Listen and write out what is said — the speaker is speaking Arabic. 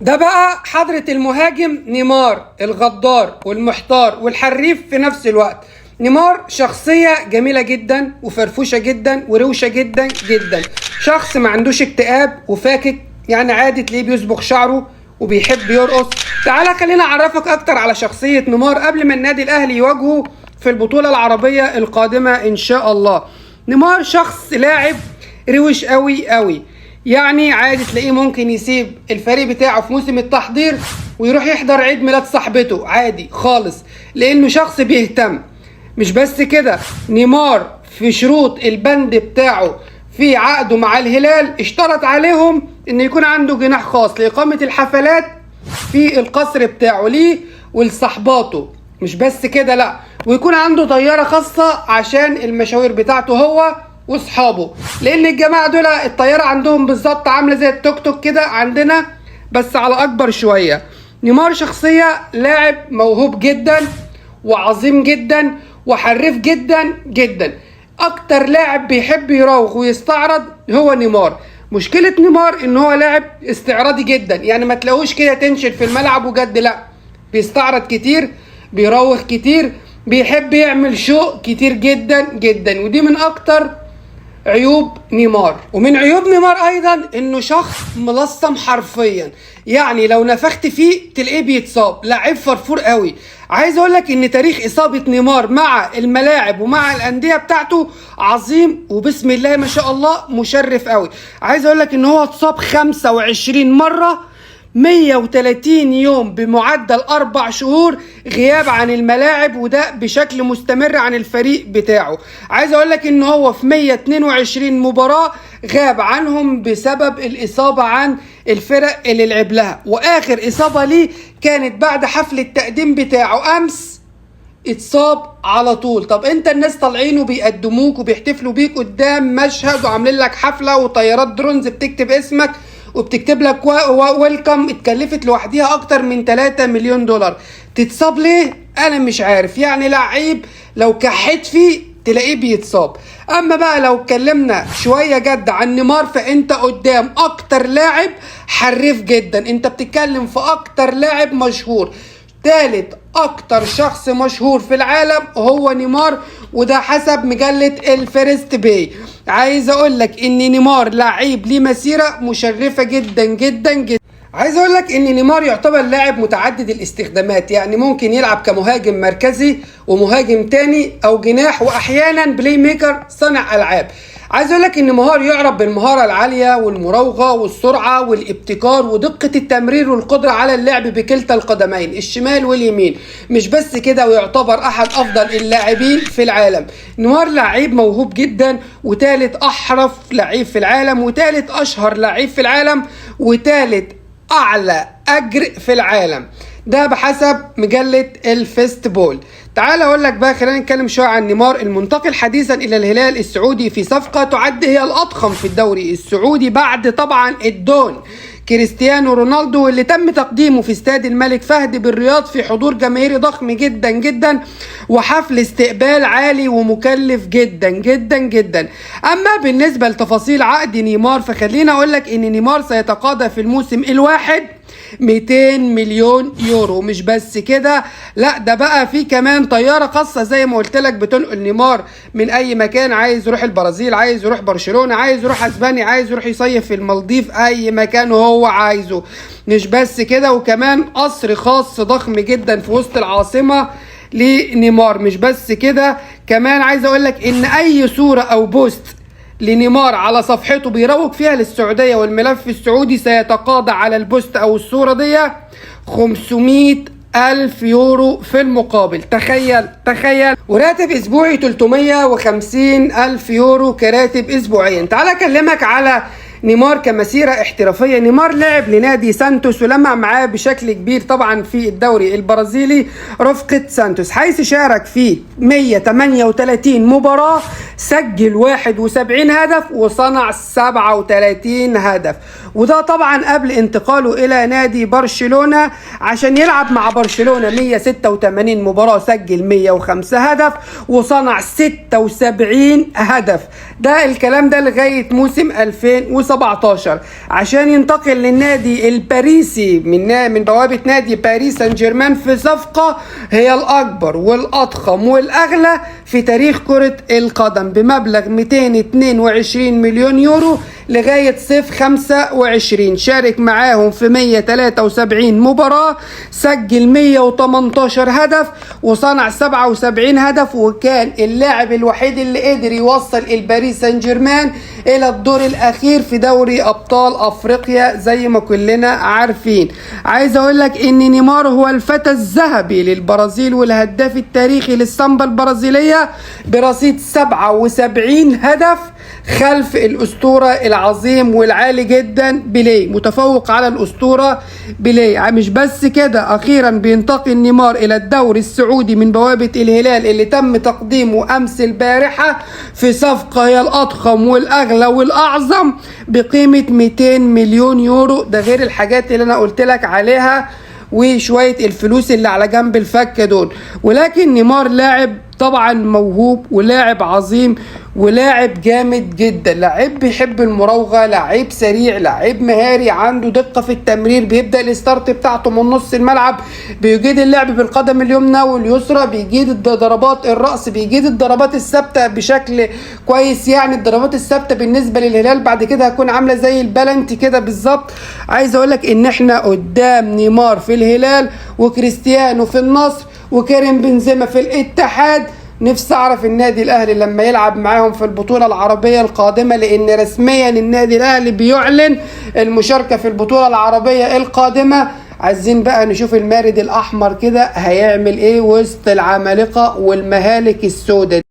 ده بقى حضرة المهاجم نيمار الغدار والمحتار والحريف في نفس الوقت. نيمار شخصية جميلة جدا وفرفوشة جدا وروشة جدا جدا، شخص ما عندوش اكتئاب وفاكك، يعني عادي تلاقيه بيصبغ شعره وبيحب يرقص. تعالى خلينا اعرفك اكتر على شخصية نيمار قبل ما النادي الاهلي يواجهه في البطولة العربية القادمة ان شاء الله. نيمار شخص لاعب روش قوي قوي، يعني عادي تلاقيه ممكن يسيب الفريق بتاعه في موسم التحضير ويروح يحضر عيد ميلاد صاحبته عادي خالص، لانه شخص بيهتم. مش بس كده، نيمار في شروط البند بتاعه في عقده مع الهلال اشترط عليهم ان يكون عنده جناح خاص لاقامة الحفلات في القصر بتاعه ليه ولصحباته. مش بس كده لا، ويكون عنده طيارة خاصة عشان المشاوير بتاعته هو واصحابه، لان الجماعة دول الطيارة عندهم بالظبط عاملة زي التوك توك كده عندنا بس على اكبر شوية. نيمار شخصية لاعب موهوب جدا وعظيم جدا وحريف جدا جدا، اكتر لاعب بيحب يراوغ ويستعرض هو نيمار. مشكلة نيمار ان هو لاعب استعراضي جدا، يعني ما تلاقوش كده تنشن في الملعب وجد، لا بيستعرض كتير، بيراوغ كتير، بيحب يعمل شو كتير جدا جدا، ودي من اكتر عيوب نيمار. ومن عيوب نيمار ايضا انه شخص ملصم حرفيا، يعني لو نفخت فيه تلاقيه بيتصاب، لعيب فرفور قوي. عايز اقول لك ان تاريخ اصابة نيمار مع الملاعب ومع الاندية بتاعته عظيم وبسم الله ما شاء الله مشرف قوي. عايز اقول لك ان هو اتصاب 25 مرة، 130 يوم بمعدل 4 شهور غياب عن الملاعب، وده بشكل مستمر عن الفريق بتاعه. عايز اقول لك ان هو في 122 مباراة غاب عنهم بسبب الاصابة عن الفرق اللي لعب لها، واخر اصابة ليه كانت بعد حفل التقديم بتاعه امس، اتصاب على طول. طب انت الناس طالعين وبيقدموك وبيحتفلوا بيك قدام مشهد وعاملين لك حفلة وطيارات درونز بتكتب اسمك وبتكتب لك ويلكم، اتكلفت لوحديها اكتر من 3 مليون دولار، تتصاب ليه؟ انا مش عارف. يعني لعيب لو كحيت فيه تلاقيه بيتصاب. اما بقى لو اتكلمنا شوية جد عن نيمار، فانت قدام اكتر لاعب حريف جدا، انت بتتكلم في اكتر لاعب مشهور، تالت اكتر شخص مشهور في العالم هو نيمار، وده حسب مجلة الفيرست باي. عايز اقول لك ان نيمار لعيب ليه مسيرة مشرفة جدا جدا جدا. عايز اقول لك ان نيمار يعتبر لاعب متعدد الاستخدامات، يعني ممكن يلعب كمهاجم مركزي ومهاجم تاني او جناح، واحيانا بلاي ميكر صانع العاب. عايز اقول لك ان نيمار يعرف بالمهاره العاليه والمراوغه والسرعه والابتكار ودقه التمرير والقدره على اللعب بكلتا القدمين الشمال واليمين. مش بس كده، ويعتبر احد افضل اللاعبين في العالم. نيمار لعيب موهوب جدا، وثالث احرف لعيب في العالم، وثالث اشهر لعيب في العالم، وثالث اعلى اجر في العالم، ده بحسب مجلة الفيستبول. تعال اقول لك بقى، خلينا نتكلم شويه عن نيمار المنتقل حديثا الى الهلال السعودي في صفقه تعد هي الاضخم في الدوري السعودي بعد طبعا الدون كريستيانو رونالدو، اللي تم تقديمه في استاد الملك فهد بالرياض في حضور جماهيري ضخم جدا جدا وحفل استقبال عالي ومكلف جدا جدا جدا. اما بالنسبه لتفاصيل عقد نيمار، فخلينا اقول لك ان نيمار سيتقاضى في الموسم الواحد 200 مليون يورو. مش بس كده لا، ده بقى في كمان طيارة خاصة زي ما قلت لك بتنقل نيمار من اي مكان، عايز يروح البرازيل، عايز يروح برشلونة، عايز يروح اسبانيا، عايز يروح يصيف في المالديف، اي مكان هو عايزه. مش بس كده، وكمان قصر خاص ضخم جدا في وسط العاصمة لنيمار. مش بس كده، كمان عايز اقول لك ان اي صورة او بوست لنيمار على صفحته بيروج فيها للسعودية والملف السعودي سيتقاضى على البوست او الصورة دي 500 ألف يورو في المقابل. تخيل. وراتب اسبوعي 350 ألف يورو كراتب اسبوعيا. تعال اكلمك على نيمار كمسيرة احترافية. نيمار لعب لنادي سانتوس ولمع معاه بشكل كبير طبعا في الدوري البرازيلي رفقة سانتوس، حيث شارك في 138 مباراة، سجل 71 هدف وصنع 37 هدف. وده طبعا قبل انتقاله الى نادي برشلونة عشان يلعب مع برشلونة 186 مباراة، سجل 105 هدف وصنع 76 هدف. ده الكلام ده لغاية موسم 2017 عشان ينتقل للنادي الباريسي من بوابة نادي باريس سان جيرمان في صفقة هي الأكبر والأضخم والأغلى في تاريخ كرة القدم بمبلغ 222 مليون يورو لغاية صيف 25. شارك معاهم في 173 مباراة، سجل 118 هدف وصنع 77 هدف، وكان اللاعب الوحيد اللي قدر يوصل الباريس سان جيرمان إلى الدور الأخير في دوري أبطال أفريقيا زي ما كلنا عارفين. عايز أقول لك إن نيمار هو الفتى الذهبي للبرازيل والهداف التاريخي للسامبا البرازيلية برصيد 77 هدف خلف الأسطورة العظيم والعالي جدا بيليه، متفوق على الأسطورة بيليه. مش بس كده، أخيرا بينتقل نيمار إلى الدوري السعودي من بوابة الهلال اللي تم تقديمه أمس البارحة في صفقة هي الأضخم والأغلى والأعظم بقيمة 200 مليون يورو. ده غير الحاجات اللي أنا قلت لك عليها وشوية الفلوس اللي على جنب الفكة دول. ولكن نيمار لاعب طبعا موهوب ولاعب عظيم ولاعب جامد جدا، لاعب بيحب المراوغه، لاعب سريع، لاعب مهاري، عنده دقه في التمرير، بيبدا الستارت بتاعته من نص الملعب، بيجيد اللعب بالقدم اليمنى واليسرى، بيجيد ضربات الراس، بيجيد الضربات الثابته بشكل كويس. يعني الضربات الثابته بالنسبه للهلال بعد كده هتكون عامله زي البلنتي كده بالظبط. عايز اقول لك ان احنا قدام نيمار في الهلال وكريستيانو في النصر وكريم بنزيما في الاتحاد. نفسي اعرف النادي الاهلي لما يلعب معاهم في البطولة العربية القادمة، لان رسميا النادي الاهلي بيعلن المشاركة في البطولة العربية القادمة. عايزين بقى نشوف المارد الاحمر كده هيعمل ايه وسط العمالقة والمهالك السوداء.